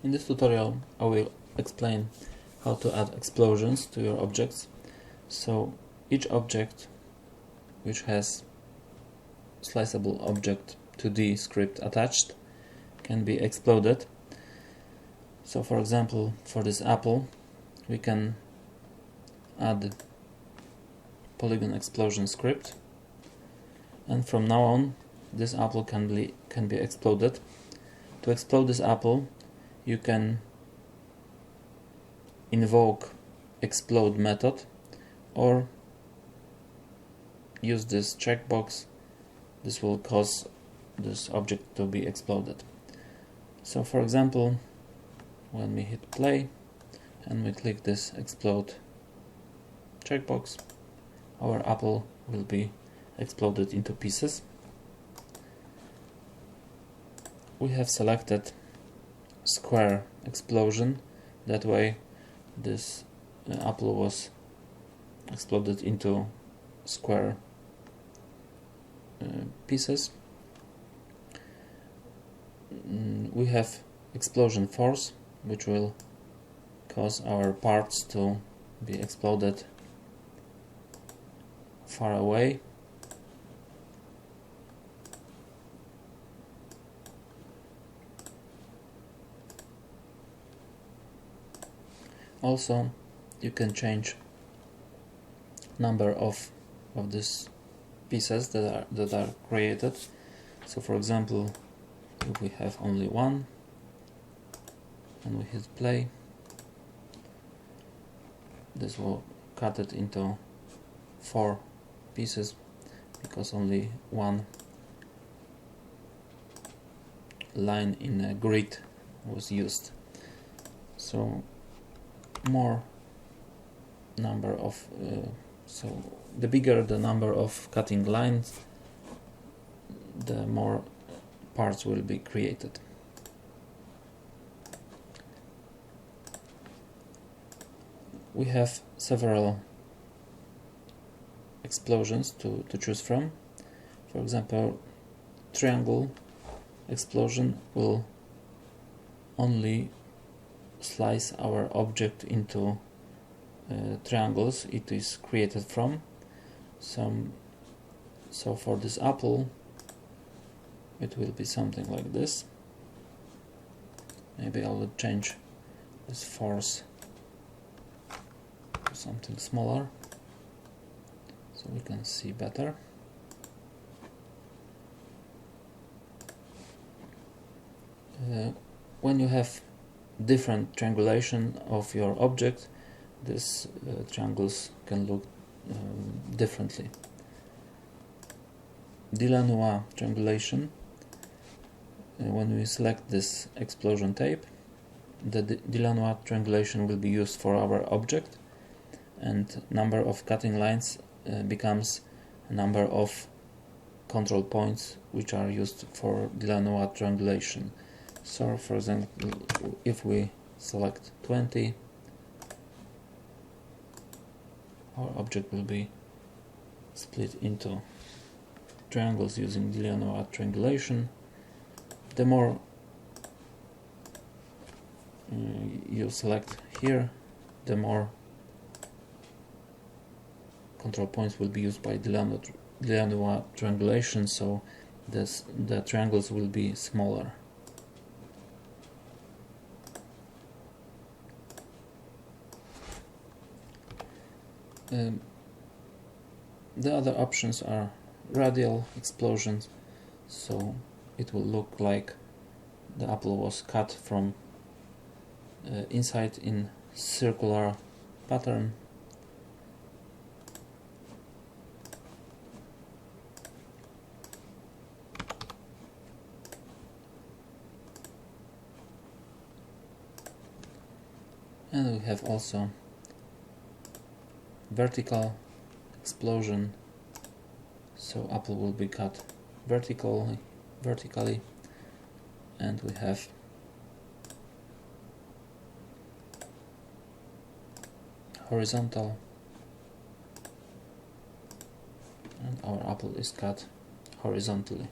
In this tutorial I will explain how to add explosions to your objects. So each object which has sliceable object 2D script attached can be exploded. So for example, for this apple we can add Polygon explosion script, and from now on this apple can be exploded. To explode this apple you can invoke explode method or use this checkbox. This will cause this object to be exploded. So for example, when we hit play and we click this explode checkbox, our apple will be exploded into pieces. We have selected square explosion, that way this apple was exploded into square pieces. We have explosion force, which will cause our parts to be exploded far away. Also, you can change number of these pieces that are created. So for example, if we have only one and we hit play, this will cut it into 4 pieces because only one line in a grid was used. So more number of so the bigger the number of cutting lines, the more parts will be created. We have several explosions to choose from. For example, triangle explosion will only slice our object into triangles it is created from. So for this apple it will be something like this. Maybe I will change this force to something smaller so we can see better. When you have different triangulation of your object, these triangles can look differently. Delanois triangulation, when we select this explosion tape, the Delanois triangulation will be used for our object, and number of cutting lines becomes a number of control points which are used for Delanois triangulation. So for example, if we select 20, our object will be split into triangles using Delanois triangulation. The more you select here, the more control points will be used by Delanois triangulation, so the triangles will be smaller. The other options are radial explosions, so it will look like the apple was cut from inside in circular pattern. And we have also vertical explosion, so apple will be cut vertically, and we have horizontal, and our apple is cut horizontally.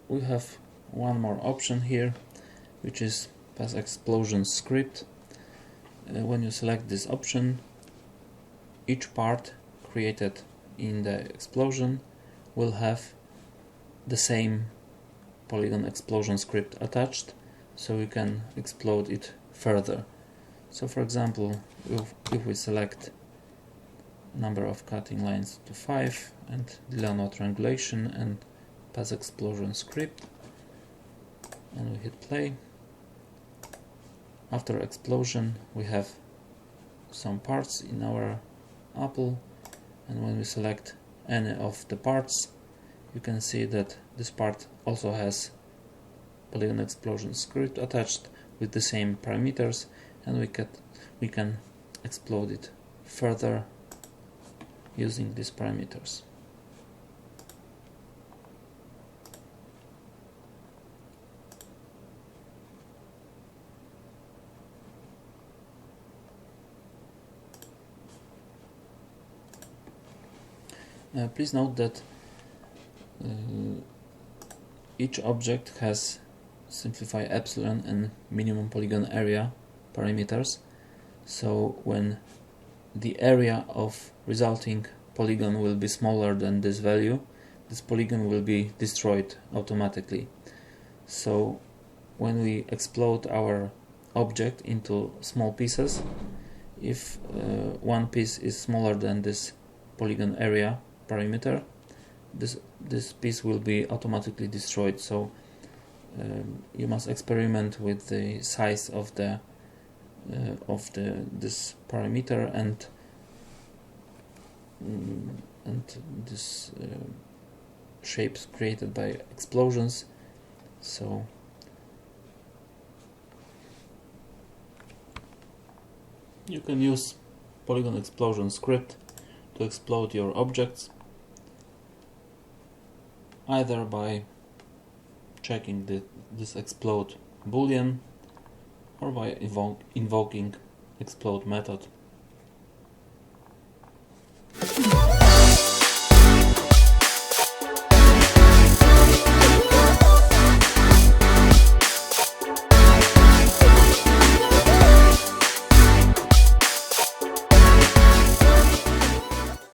we have one more option here, which is pass explosion script. When you select this option, each part created in the explosion will have the same Polygon explosion script attached, so we can explode it further. So for example, if we select number of cutting lines to 5 and Delano triangulation and pass explosion script, and we hit play, after explosion we have some parts in our apple, and when we select any of the parts, you can see that this part also has Polygon explosion script attached with the same parameters, and we can explode it further using these parameters. Please note that each object has simplify epsilon and minimum polygon area parameters, so when the area of resulting polygon will be smaller than this value, this polygon will be destroyed automatically. So when we explode our object into small pieces, if one piece is smaller than this polygon area parameter, this piece will be automatically destroyed. So you must experiment with the size of this parameter and this shapes created by explosions. So you can use Polygon explosion script to explode your objects, either by checking this explode boolean or by invoking explode method.